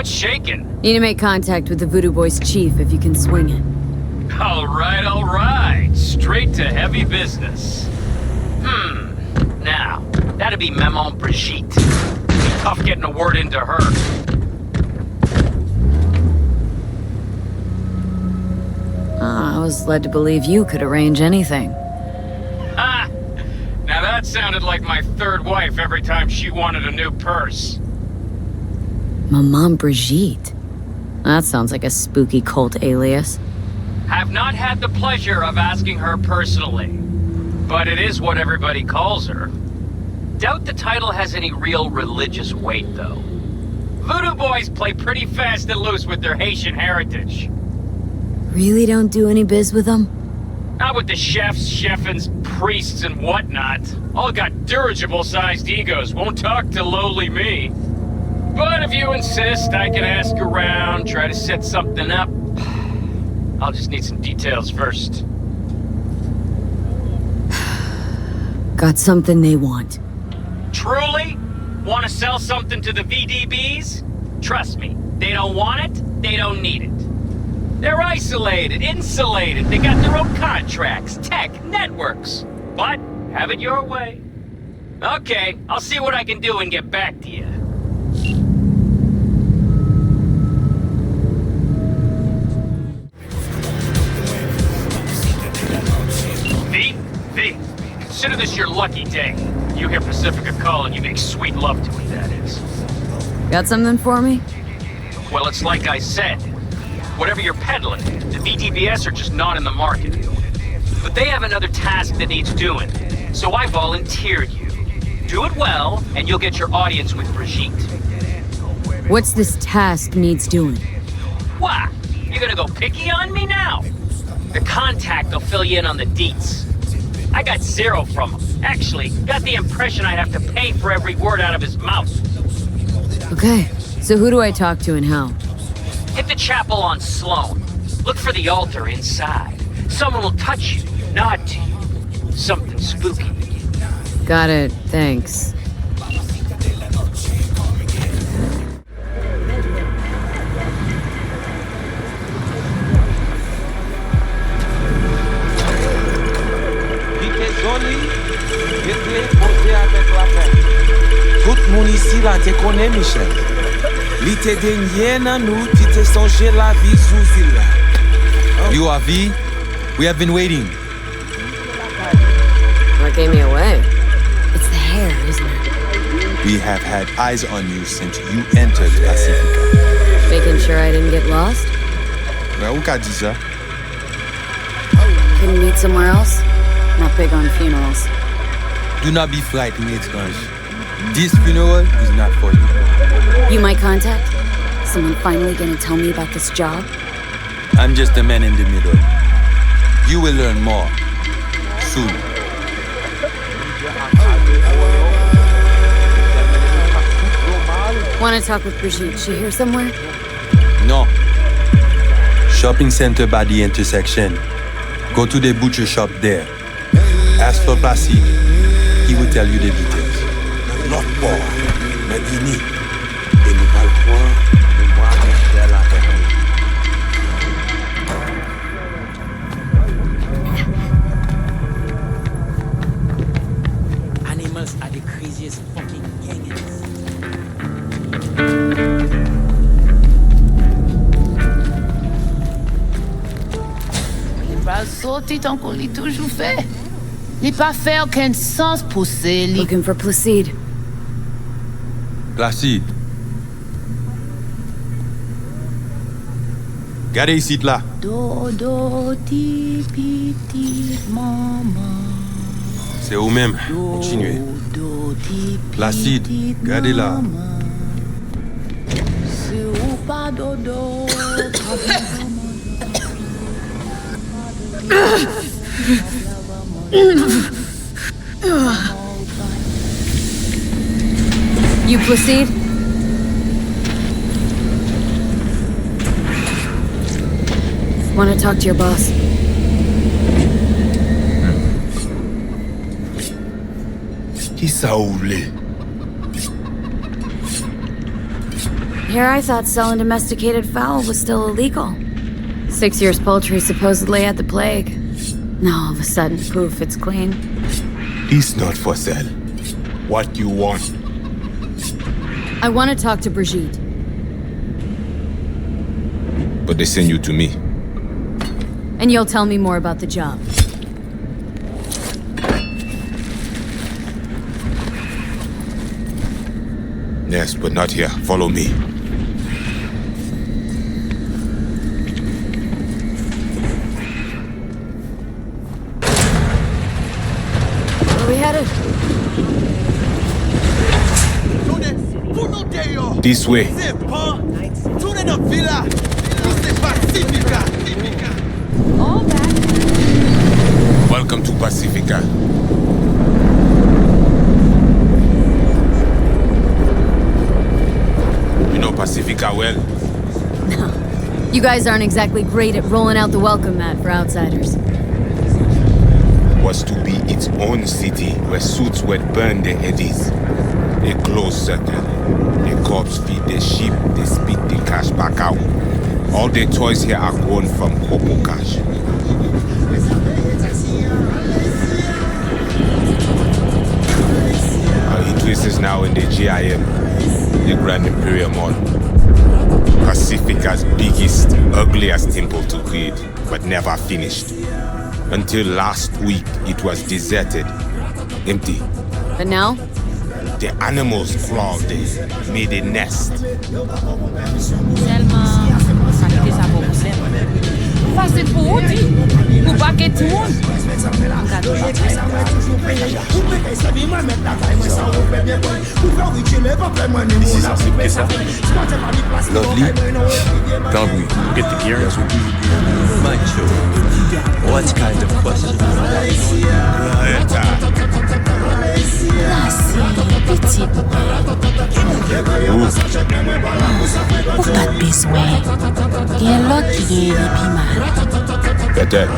What's shaking? Need to make contact with the Voodoo Boys chief if you can swing it. All right. Straight to heavy business. Now, that'd be Maman Brigitte. Be tough getting a word into her. I was led to believe you could arrange anything. Ha! Now that sounded like my third wife every time she wanted a new purse. Maman Brigitte? That sounds like a spooky cult alias. Have not had the pleasure of asking her personally, but it is what everybody calls her. Doubt the title has any real religious weight, though. Voodoo Boys play pretty fast and loose with their Haitian heritage. Really don't do any biz with them? Not with the chefs, cheffins, priests, and whatnot. All got dirigible-sized egos, won't talk to lowly me. But if you insist, I can ask around, try to set something up. I'll just need some details first. Got something they want. Truly? Want to sell something to the VDBs? Trust me, they don't want it, they don't need it. They're isolated, insulated, they got their own contracts, tech, networks. But, have it your way. Okay, I'll see what I can do and get back to you. V, consider this your lucky day. You hear Pacifica call and you make sweet love to it, that is. Got something for me? Well, it's like I said. Whatever you're peddling, the VTBS are just not in the market. But they have another task that needs doing, so I volunteered you. Do it well, and you'll get your audience with Brigitte. What's this task needs doing? What? You gonna go picky on me now? The contact will fill you in on the deets. I got zero from him. Actually, got the impression I have to pay for every word out of his mouth. Okay, so who do I talk to and how? Hit the chapel on Sloan. Look for the altar inside. Someone will touch you, nod to you. Something spooky. Got it, thanks. Tout moun ici la te connaît, Michel. Li te denye nan nou ti te sonje la vie sous zil la. You are V? We have been waiting. What gave me away? It's the hair, isn't it? We have had eyes on you since you entered Pacifica. Making sure I didn't get lost? Who qu'a dit ça? Couldn't meet somewhere else? Not big on funerals. Do not be frightened, étrange. This funeral is not for you. You my contact? Someone finally gonna tell me about this job? I'm just a man in the middle. You will learn more. Soon. Wanna talk with Brigitte? She here somewhere? No. Shopping center by the intersection. Go to the butcher shop there. Ask for Placide. He will tell you the details. L'autre port, Medini. Et nous pas le point, nous voir Michel la terre. Animals are the craziest fucking gangers. Il va sauter tant qu'on l'a toujours fait. Il pas fait aucun sens pousser. Looking for Placide. Placide. Gardez ici là. Dodo ti piti maman. C'est vous-même. Continuez. Placide, gardez là. C'est ou pas dodo. You Placide? Wanna talk to your boss? Qui ça ou vle? Here I thought selling domesticated fowl was still illegal. 6 years poultry supposedly had the plague. Now all of a sudden, poof, it's clean. It's not for sale. What you want? I want to talk to Brigitte. But they send you to me. And you'll tell me more about the job. Yes, but not here. Follow me. Where are we headed? This way. Welcome to Pacifica. You know Pacifica well? You guys aren't exactly great at rolling out the welcome mat for outsiders. Was to be its own city where suits would burn their eddies. A closed circle. The corpse feed their sheep, they spit the cash back out. All the toys here are grown from Hopo cash. Our interest is now in the GIM, the Grand Imperial Mall. Pacifica's biggest, ugliest temple to create, but never finished. Until last week, it was deserted, empty. But now? The animals crawled there, made a nest. Fazer por onde? O baquete onde? Ici c'est simple que ça. Lovely. Tambouille. Get the gear. Macho. What kind of question? Petit. Ou pas de besoin. Il y a l'autre qui est mal. Peut-être.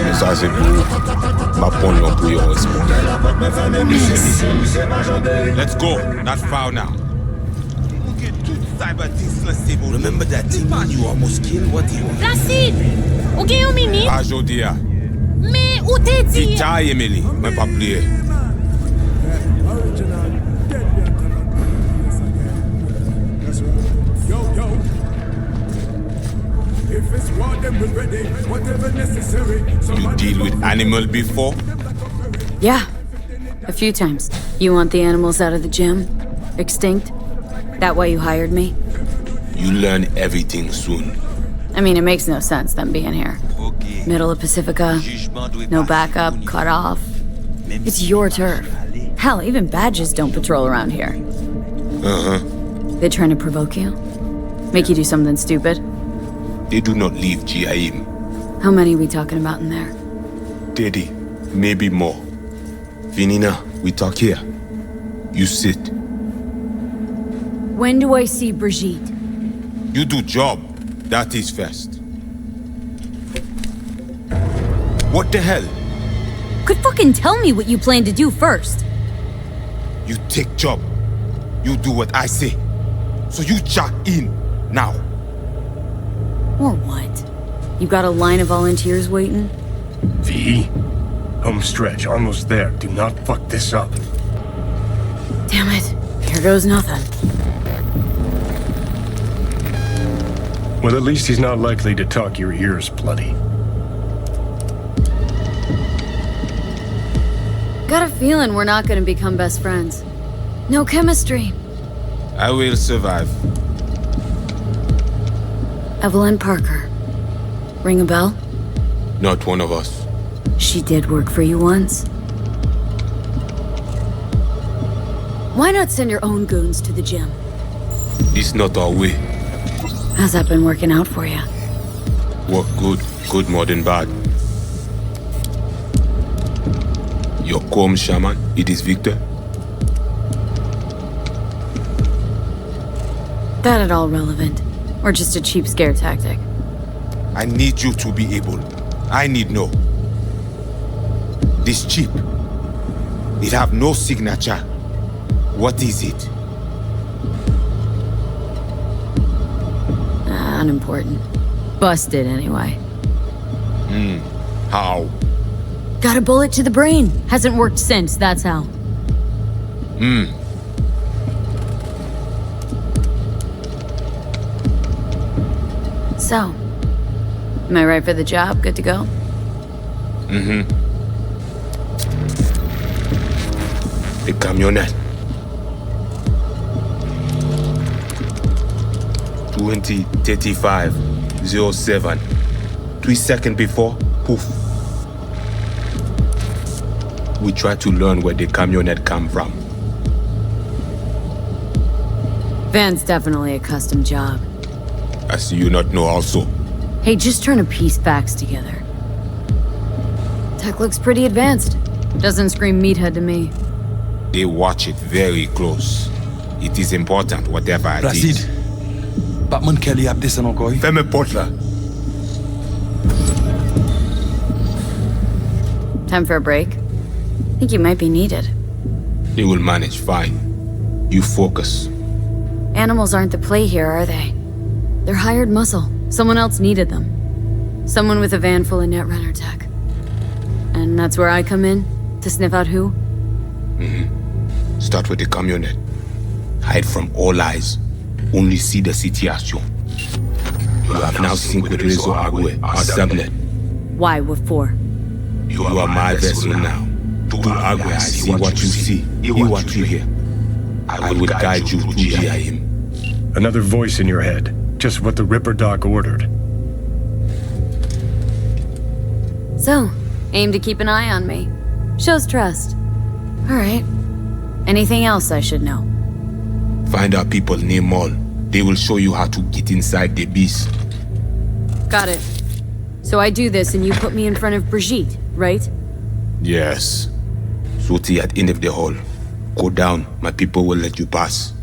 Mais ça c'est pour ma bonne non pour y répondre. Let's go. Not far now. Remember that thing you almost killed? What he was? Placide! Ou gen yon minute? À Jodia. Mais ou te dit? Vita Emily, mais pas plié. You deal with animal before? Yeah. A few times. You want the animals out of the gym? Extinct? That why you hired me? You learn everything soon. I mean, it makes no sense them being here. Middle of Pacifica, no backup, cut off. It's your turf. Hell, even badges don't patrol around here. Uh-huh. They trying to provoke you? Make you do something stupid? They do not leave GIM. How many we talking about in there? 30, maybe more. Vinina, we talk here. You sit. When do I see Brigitte? You do job. That is first. What the hell? Could fucking tell me what you plan to do first. You take job. You do what I say. So you check in now. Or what? You got a line of volunteers waiting? V. Home stretch, almost there. Do not fuck this up. Damn it. Here goes nothing. Well, at least he's not likely to talk your ears bloody. Got a feeling we're not gonna become best friends. No chemistry. I will survive. Evelyn Parker. Ring a bell? Not one of us. She did work for you once. Why not send your own goons to the gym? It's not our way. How's that been working out for you? Work good, good more than bad. Your comb shaman, it is Victor. That at all relevant? Or just a cheap scare tactic? I need you to be able. I need know. This chip. It have no signature. What is it? unimportant. Busted, anyway. How? Got a bullet to the brain. Hasn't worked since, that's how. So, am I right for the job? Good to go? The camionette. 20:35:07. 3 seconds before, poof. We try to learn where the camionette come from. Van's definitely a custom job. I see you not know also. Hey, just trying to piece facts together. Tech looks pretty advanced. Doesn't scream meathead to me. They watch it very close. It is important, whatever it Placide. is. Batman Kelly ap desen anko. Fais-moi porte là. Time for a break? Think you might be needed. They will manage fine. You focus. Animals aren't the play here, are they? They're hired muscle. Someone else needed them. Someone with a van full of Netrunner tech. And that's where I come in? To sniff out who? Start with the camionette. Hide from all eyes. Only see the situation. You have now synced with Rezo Agwe, our subnet. Why? What for? You are my vessel now. To Agwe, I see what you see, hear what you hear. I will guide you to GIM. Another voice in your head. Just what the Ripper Doc ordered. So, aim to keep an eye on me. Shows trust. Alright. Anything else I should know? Find our people near Mall. They will show you how to get inside the beast. Got it. So I do this and you put me in front of Brigitte, right? Yes. Soti at end of the hall. Go down, my people will let you pass.